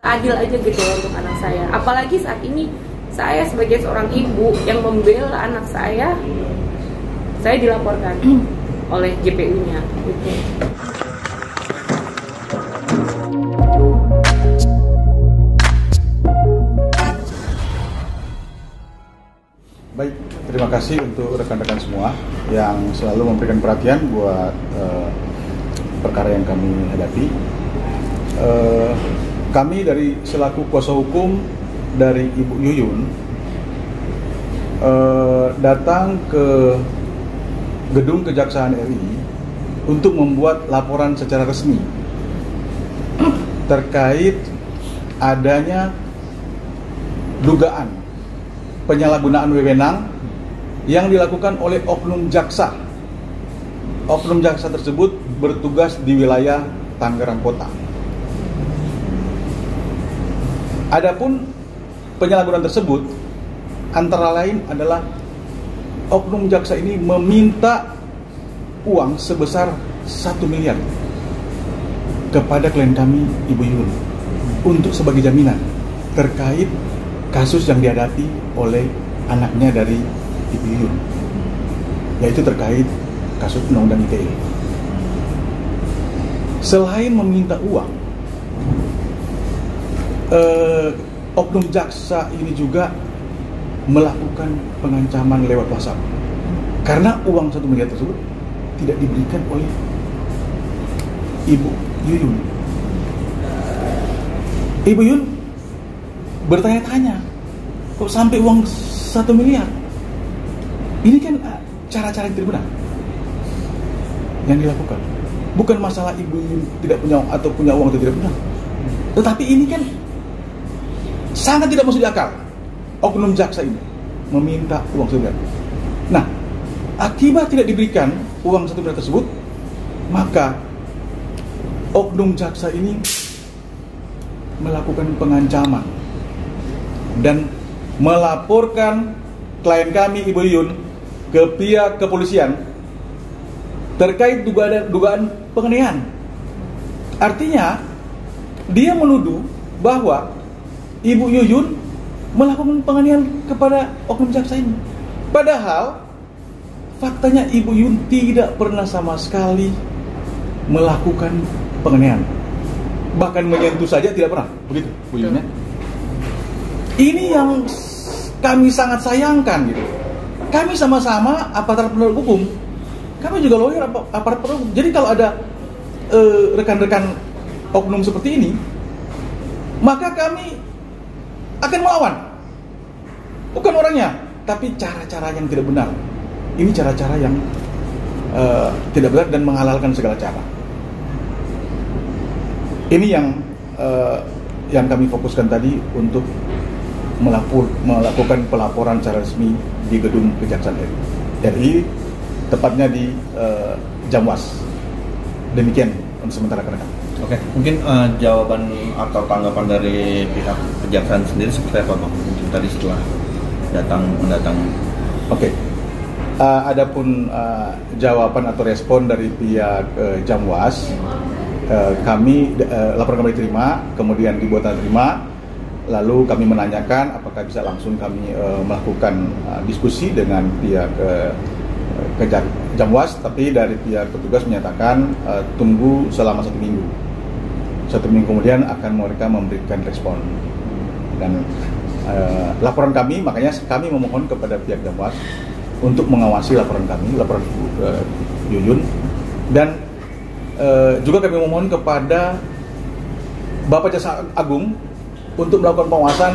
adil aja gitu loh untuk anak saya. Apalagi saat ini saya sebagai seorang ibu yang membela anak saya dilaporkan oleh JPU-nya gitu. Baik, terima kasih untuk rekan-rekan semua yang selalu memberikan perhatian buat perkara yang kami hadapi. Kami dari selaku kuasa hukum dari Ibu Yuyun datang ke gedung Kejaksaan RI untuk membuat laporan secara resmi terkait adanya dugaan penyalahgunaan wewenang yang dilakukan oleh oknum jaksa. Oknum jaksa tersebut bertugas di wilayah Tangerang Kota. Adapun penyalahgunaan tersebut antara lain adalah oknum jaksa ini meminta uang sebesar 1 miliar kepada klien kami Ibu Yuyun untuk sebagai jaminan terkait kasus yang dihadapi oleh anaknya dari Ibu Yuyun, yaitu terkait kasus Undang-Undang ITE. Selain meminta uang, oknum jaksa ini juga melakukan pengancaman lewat WhatsApp karena uang 1 miliar tersebut tidak diberikan oleh Ibu Yuyun. Ibu Yuyun bertanya-tanya, kok sampai uang 1 miliar? Ini kan cara-cara yang tidak benar yang dilakukan. Bukan masalah Ibu Yuyun tidak punya atau punya uang atau tidak benar, tetapi ini kan sangat tidak masuk di akal. Oknum jaksa ini meminta uang 1 miliar. Nah, akibat tidak diberikan uang 1 miliar tersebut, maka oknum jaksa ini melakukan pengancaman dan melaporkan klien kami Ibu Yuyun ke pihak kepolisian terkait dugaan penganiayaan. Artinya dia menuduh bahwa Ibu Yuyun melakukan penganiayaan kepada oknum jaksa ini. Padahal faktanya Ibu Yuyun tidak pernah sama sekali melakukan penganiayaan. Bahkan menyentuh saja tidak pernah. Begitu Bu Yuyun ya? Ini yang kami sangat sayangkan gitu. Kami sama-sama aparat penegak hukum. Kami juga lawyer aparat penegak hukum. Jadi kalau ada rekan-rekan oknum seperti ini, maka kami akan melawan. Bukan orangnya, tapi cara-cara yang tidak benar. Ini cara-cara yang tidak benar dan menghalalkan segala cara. Ini yang kami fokuskan tadi untuk melakukan pelaporan secara resmi di gedung Kejaksaan RI, tepatnya di Jamwas. Demikian untuk sementara rekan-rekan. Oke, mungkin jawaban atau tanggapan dari pihak kejaksaan sendiri seperti apa, Bang? Mungkin tadi setelah mendatang. Oke. Adapun jawaban atau respon dari pihak Jamwas, kami laporan kami terima, kemudian dibuat terima, lalu kami menanyakan apakah bisa langsung kami melakukan diskusi dengan pihak Jamwas, tapi dari pihak petugas menyatakan tunggu selama 1 minggu. 1 minggu kemudian akan mereka memberikan respon. Dan laporan kami, makanya kami memohon kepada pihak Jamwas untuk mengawasi laporan kami, laporan Yuyun, dan juga kami memohon kepada Bapak Jaksa Agung untuk melakukan pengawasan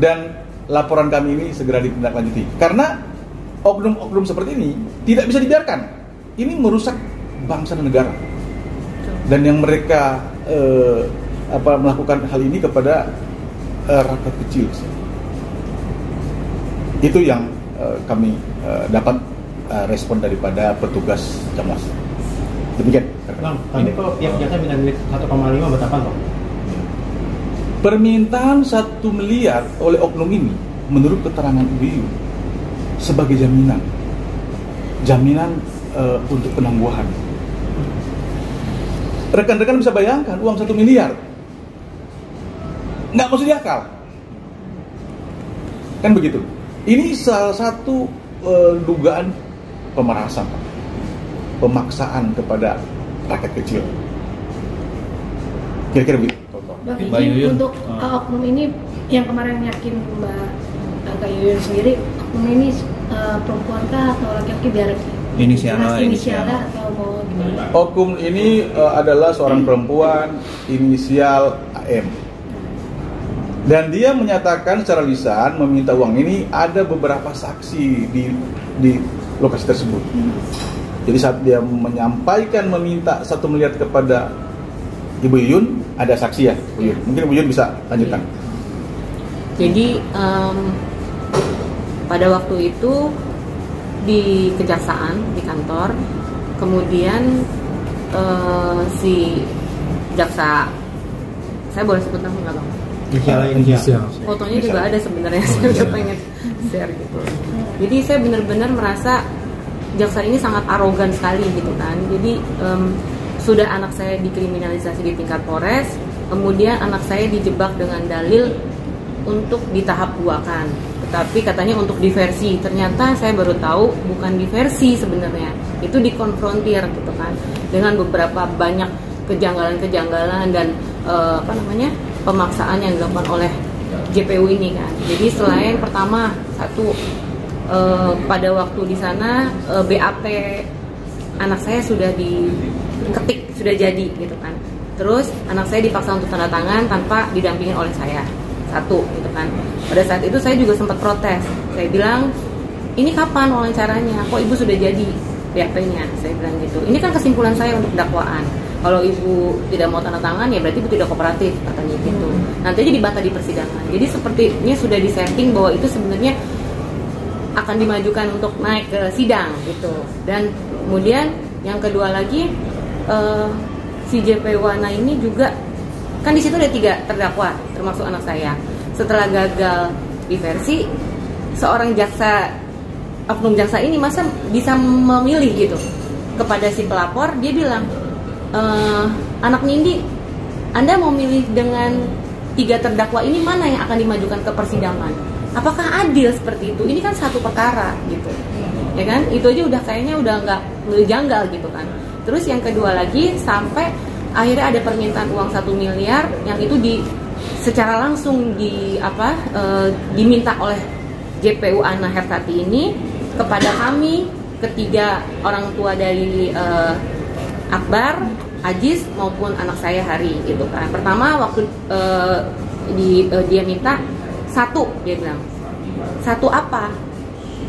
dan laporan kami ini segera ditindaklanjuti. Karena oknum-oknum seperti ini tidak bisa dibiarkan. Ini merusak bangsa dan negara. Dan yang mereka melakukan hal ini kepada rakyat kecil. Itu yang kami dapat respon daripada petugas Jamwas. Demikian. Bang, ini kalau pihak jaksa minta duit 1,5 buat apa, Bang? Permintaan 1 miliar oleh oknum ini menurut keterangan Ibu Yuyun sebagai jaminan untuk penangguhan. Rekan-rekan bisa bayangkan uang 1 miliar nggak masuk di akal. Kan begitu. Ini salah satu dugaan pemerasan, pemaksaan kepada rakyat kecil. Kira-kira begitu. Bang, Mbak Yuyun, untuk oknum ini yang kemarin yakin Kak Yuyun sendiri, oknum ini perempuankah atau laki-laki biar inisialnya atau mau gimana? Oknum ini adalah seorang perempuan inisial AM. Dan dia menyatakan secara lisan meminta uang ini ada beberapa saksi di lokasi tersebut. Jadi saat dia menyampaikan meminta 1 miliar kepada Ibu Yuyun, ada saksi ya, Bu Yuyun. Mungkin Bu Yuyun bisa lanjutkan. Jadi pada waktu itu di kejaksaan di kantor, kemudian si jaksa, saya boleh sebut nama nggak bang? Inisial. Fotonya juga ada sebenarnya, saya udah pengen share gitu. Jadi saya benar-benar merasa jaksa ini sangat arogan sekali gitu kan. Jadi sudah anak saya dikriminalisasi di tingkat Polres, kemudian anak saya dijebak dengan dalil untuk di tahap 2 kan. Tetapi katanya untuk diversi, ternyata saya baru tahu bukan diversi sebenarnya, itu dikonfrontir gitu kan dengan beberapa banyak kejanggalan-kejanggalan dan pemaksaan yang dilakukan oleh JPU ini kan. Jadi selain pertama pada waktu di sana BAP anak saya sudah diketik, sudah jadi gitu kan. Terus anak saya dipaksa untuk tanda tangan tanpa didampingi oleh saya. 1 gitu kan. Pada saat itu saya juga sempat protes. Saya bilang, ini kapan wawancaranya? Kok ibu sudah jadi BAP-nya? Saya bilang gitu. Ini kan kesimpulan saya untuk dakwaan. Kalau ibu tidak mau tanda tangan, ya berarti ibu tidak kooperatif, katanya gitu. Nanti aja dibantah di persidangan. Jadi sepertinya sudah disetting bahwa itu sebenarnya akan dimajukan untuk naik ke sidang gitu. Dan kemudian yang kedua lagi, si JP Wana ini juga kan di situ ada 3 terdakwa, termasuk anak saya. Setelah gagal diversi, seorang jaksa, oknum jaksa ini masa bisa memilih gitu kepada si pelapor. Dia bilang, anak Nindi, Anda mau milih dengan 3 terdakwa ini mana yang akan dimajukan ke persidangan? Apakah adil seperti itu? Ini kan satu perkara gitu, ya kan? Itu aja udah kayaknya udah nggak janggal gitu kan. Terus yang kedua lagi, sampai akhirnya ada permintaan uang 1 miliar yang itu secara langsung diminta oleh JPU Ana Hertati ini kepada kami ketiga orang tua dari Akbar, Ajis maupun anak saya Hari gitu kan. Pertama waktu dia minta 1, dia bilang 1 apa?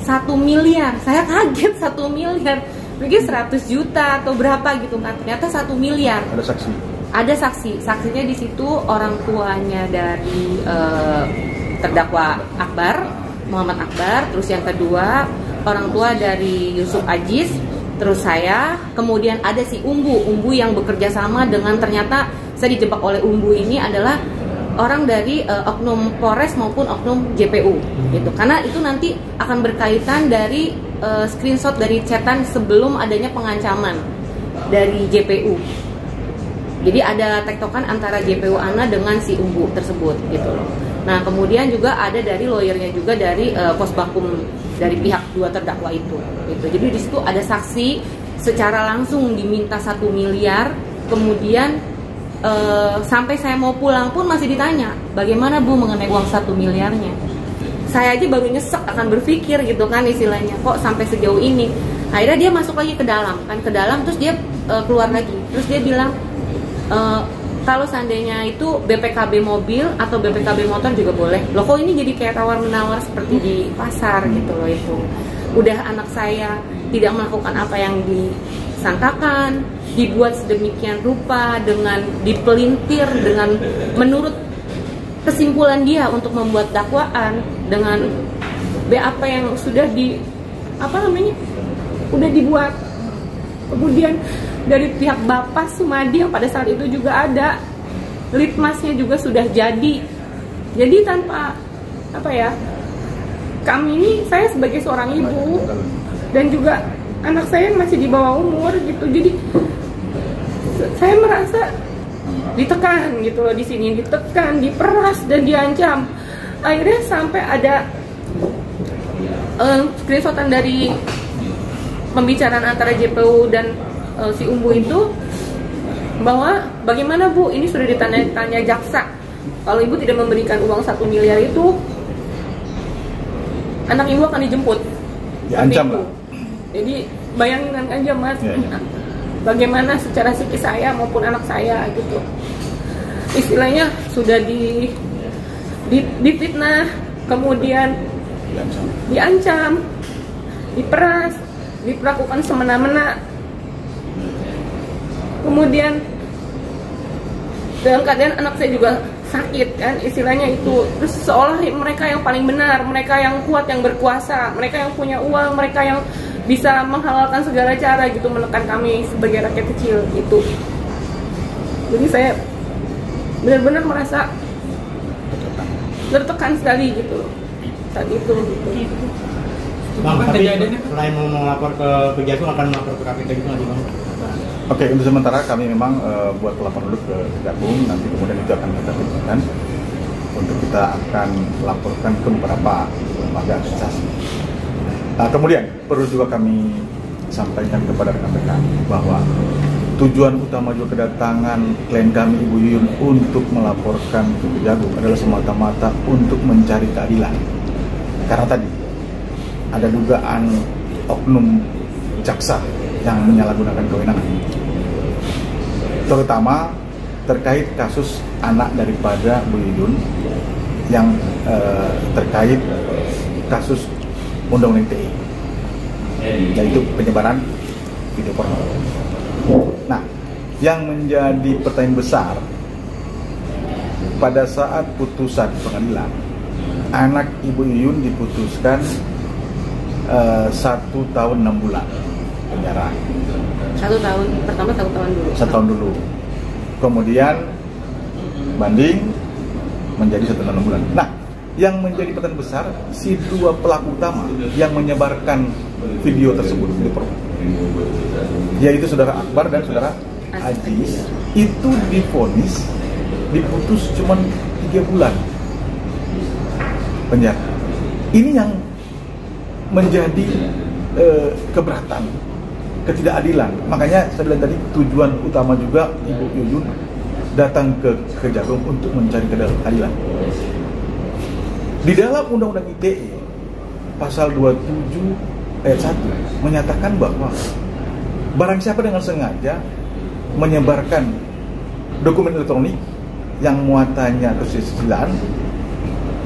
1 miliar. Saya kaget, 1 miliar. Mungkin 100 juta atau berapa gitu kan. Ternyata 1 miliar. Ada saksi. Ada saksi. Saksinya di situ orang tuanya dari terdakwa Akbar, Muhammad Akbar. Terus yang kedua orang tua dari Yusuf Ajis. Terus saya. Kemudian ada si Umbu yang bekerja sama dengan, ternyata saya dijebak oleh Umbu ini adalah orang dari oknum Polres maupun oknum JPU gitu. Karena itu nanti akan berkaitan dari screenshot dari chatan sebelum adanya pengancaman dari JPU. Jadi ada tektokan antara JPU Ana dengan si Umbu tersebut gitu loh. Nah kemudian juga ada dari lawyernya juga dari Posbakum dari pihak 2 terdakwa itu gitu. Jadi di situ ada saksi secara langsung diminta 1 miliar. Kemudian sampai saya mau pulang pun masih ditanya, bagaimana Bu mengenai uang 1 miliarnya? Saya aja baru nyesek, akan berpikir gitu kan istilahnya, kok sampai sejauh ini. Akhirnya dia masuk lagi ke dalam terus dia keluar lagi. Terus dia bilang, kalau seandainya itu BPKB mobil atau BPKB motor juga boleh. Loh kok ini jadi kayak tawar-menawar seperti di pasar gitu loh itu. Udah anak saya tidak melakukan apa yang disangkakan, dibuat sedemikian rupa dengan dipelintir dengan menurut kesimpulan dia untuk membuat dakwaan dengan BAP yang sudah udah dibuat. Kemudian dari pihak Bapak Sumadi yang pada saat itu juga ada, litmasnya juga sudah jadi tanpa kami ini, saya sebagai seorang ibu dan juga anak saya masih di bawah umur gitu, jadi saya merasa ditekan gitu loh, di sini ditekan, diperas dan diancam. Akhirnya sampai ada screenshotan dari pembicaraan antara JPU dan si Umbu itu, bahwa bagaimana Bu, ini sudah ditanya jaksa, kalau Ibu tidak memberikan uang 1 miliar itu, anak Ibu akan dijemput. Diancam lah. Jadi bayangkan aja Mas, bagaimana secara psikis saya maupun anak saya gitu. Istilahnya sudah difitnah, kemudian diancam, diperas, diperlakukan semena-mena. Kemudian dalam keadaan anak saya juga sakit kan, istilahnya itu. Terus seolah mereka yang paling benar, mereka yang kuat, yang berkuasa, mereka yang punya uang, mereka yang bisa menghalalkan segala cara gitu menekan kami sebagai rakyat kecil gitu. Jadi saya benar-benar merasa tertekan sekali gitu saat itu gitu. Bang, tapi selain mau melapor ke Kejagung, akan melapor ke KPK juga nggak Bang? Oke, untuk sementara kami memang buat laporan dulu ke Kejagung, nanti kemudian itu akan kita tunjukkan untuk kita akan laporkan ke beberapa lembaga asosiasi. Kemudian perlu juga kami sampaikan kepada rekan-rekan bahwa tujuan utama juga kedatangan klien kami Ibu Yuyun untuk melaporkan ke Kejagung adalah semata-mata untuk mencari keadilan. Karena tadi ada dugaan oknum jaksa yang menyalahgunakan kewenangan, terutama terkait kasus anak daripada Bu Yuyun yang terkait kasus Undang-Undang ITE, yaitu penyebaran video porno. Nah, yang menjadi pertanyaan besar pada saat putusan pengadilan, anak Ibu Yuyun diputuskan 1 tahun 6 bulan penjara. 1 tahun, pertama 1 tahun dulu. 1 tahun dulu. Kemudian banding menjadi 1 tahun 6 bulan. Nah, yang menjadi pertanyaan besar, si 2 pelaku utama yang menyebarkan video tersebut, yaitu Saudara Akbar dan Saudara Aziz, itu divonis, diputus cuma 3 bulan penjara. Ini yang menjadi keberatan, ketidakadilan. Makanya saya bilang tadi, tujuan utama juga Ibu Yuyun datang ke Kejagung untuk mencari keadilan. Di dalam Undang-Undang ITE pasal 27 ayat 1 menyatakan bahwa barang siapa dengan sengaja menyebarkan dokumen elektronik yang muatannya kesusilaan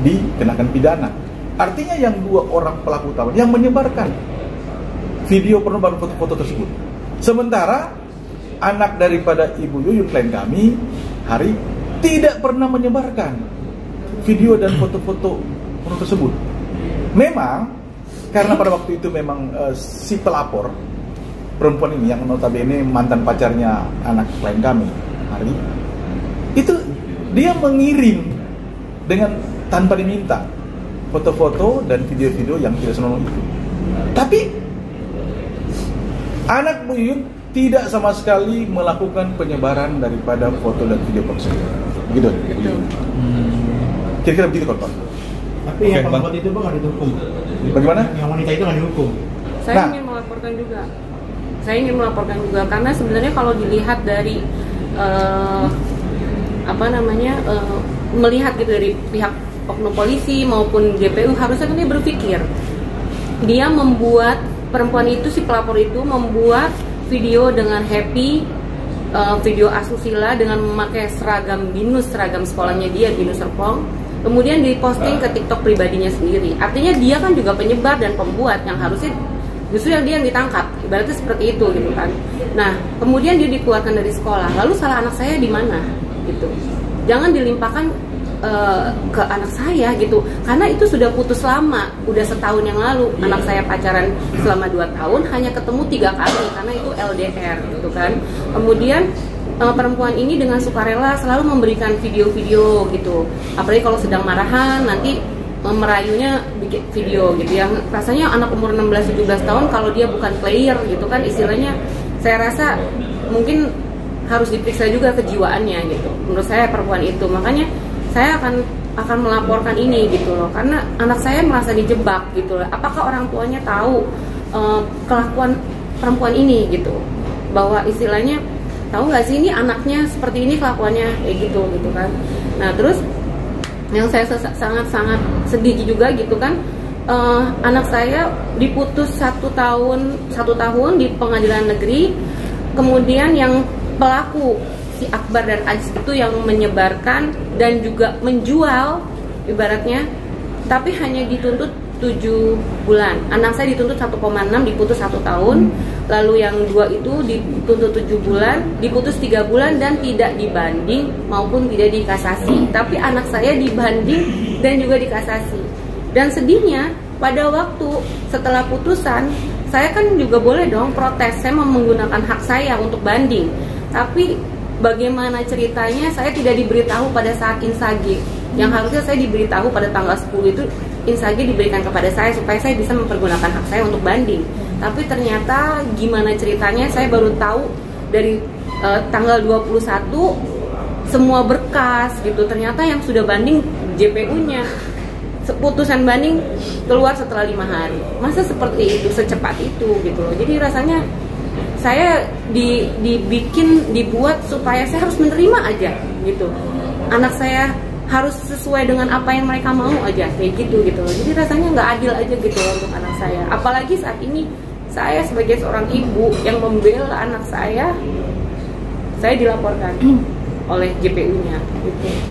dikenakan pidana. Artinya yang 2 orang pelaku utama yang menyebarkan video porno baru foto-foto tersebut. Sementara anak daripada Ibu Yuyun, klien kami, Hari, tidak pernah menyebarkan video dan foto-foto porno tersebut. Memang karena pada waktu itu memang si pelapor perempuan ini yang notabene mantan pacarnya anak klien kami, Hari, itu dia mengirim dengan tanpa diminta foto-foto dan video-video yang tidak senonoh itu. Tapi anak Bu Yuyun tidak sama sekali melakukan penyebaran daripada foto dan video tersebut. Begitu. Kira-kira begitu, Pak. Tapi yang pembuat itu Bang nggak dihukum. Bagaimana? Yang wanita itu nggak dihukum. Saya ingin melaporkan juga. Saya ingin melaporkan juga karena sebenarnya kalau dilihat dari melihat gitu dari pihak oknum polisi maupun JPU, harusnya dia berpikir, dia membuat perempuan itu, si pelapor itu membuat video dengan happy, video asusila dengan memakai seragam binus, seragam sekolahnya dia, Binus Serpong, kemudian diposting ke TikTok pribadinya sendiri. Artinya dia kan juga penyebar dan pembuat, yang harusnya justru yang dia yang ditangkap, ibaratnya seperti itu gitu kan. Nah, kemudian dia dikeluarkan dari sekolah, lalu salah anak saya di mana gitu. Jangan dilimpahkan ke anak saya gitu, karena itu sudah putus lama, udah setahun yang lalu. Anak saya pacaran selama 2 tahun, hanya ketemu 3 kali karena itu LDR gitu kan. Kemudian perempuan ini dengan sukarela selalu memberikan video-video gitu, apalagi kalau sedang marahan nanti merayunya bikin video gitu, yang rasanya anak umur 16-17 tahun kalau dia bukan player gitu kan istilahnya, saya rasa mungkin harus diperiksa juga kejiwaannya gitu. Menurut saya perempuan itu, makanya saya akan melaporkan ini gitu loh, karena anak saya merasa dijebak gitu loh. Apakah orang tuanya tahu kelakuan perempuan ini gitu, bahwa istilahnya tahu nggak sih ini anaknya seperti ini kelakuannya kayak gitu kan. Nah terus yang saya sangat sedih juga gitu kan, anak saya diputus 1 tahun di pengadilan negeri, kemudian yang pelaku si Akbar dan Ajis itu yang menyebarkan dan juga menjual ibaratnya, tapi hanya dituntut 7 bulan. Anak saya dituntut 1,6, diputus 1 tahun. Lalu yang 2 itu dituntut 7 bulan, diputus 3 bulan dan tidak dibanding maupun tidak dikasasi. Tapi anak saya dibanding dan juga dikasasi. Dan sedihnya pada waktu setelah putusan, saya kan juga boleh dong protes, saya mau menggunakan hak saya untuk banding. Tapi bagaimana ceritanya saya tidak diberitahu pada saat insage, yang harusnya saya diberitahu pada tanggal 10 itu insage diberikan kepada saya supaya saya bisa mempergunakan hak saya untuk banding. Tapi ternyata gimana ceritanya saya baru tahu dari tanggal 21 semua berkas gitu, ternyata yang sudah banding JPU-nya, putusan banding keluar setelah 5 hari. Masa seperti itu, secepat itu gitu loh. Jadi rasanya saya dibuat supaya saya harus menerima aja gitu. Anak saya harus sesuai dengan apa yang mereka mau aja kayak gitu loh. Jadi rasanya nggak adil aja gitu loh untuk anak saya. Apalagi saat ini saya sebagai seorang ibu yang membela anak saya dilaporkan oleh JPU-nya gitu.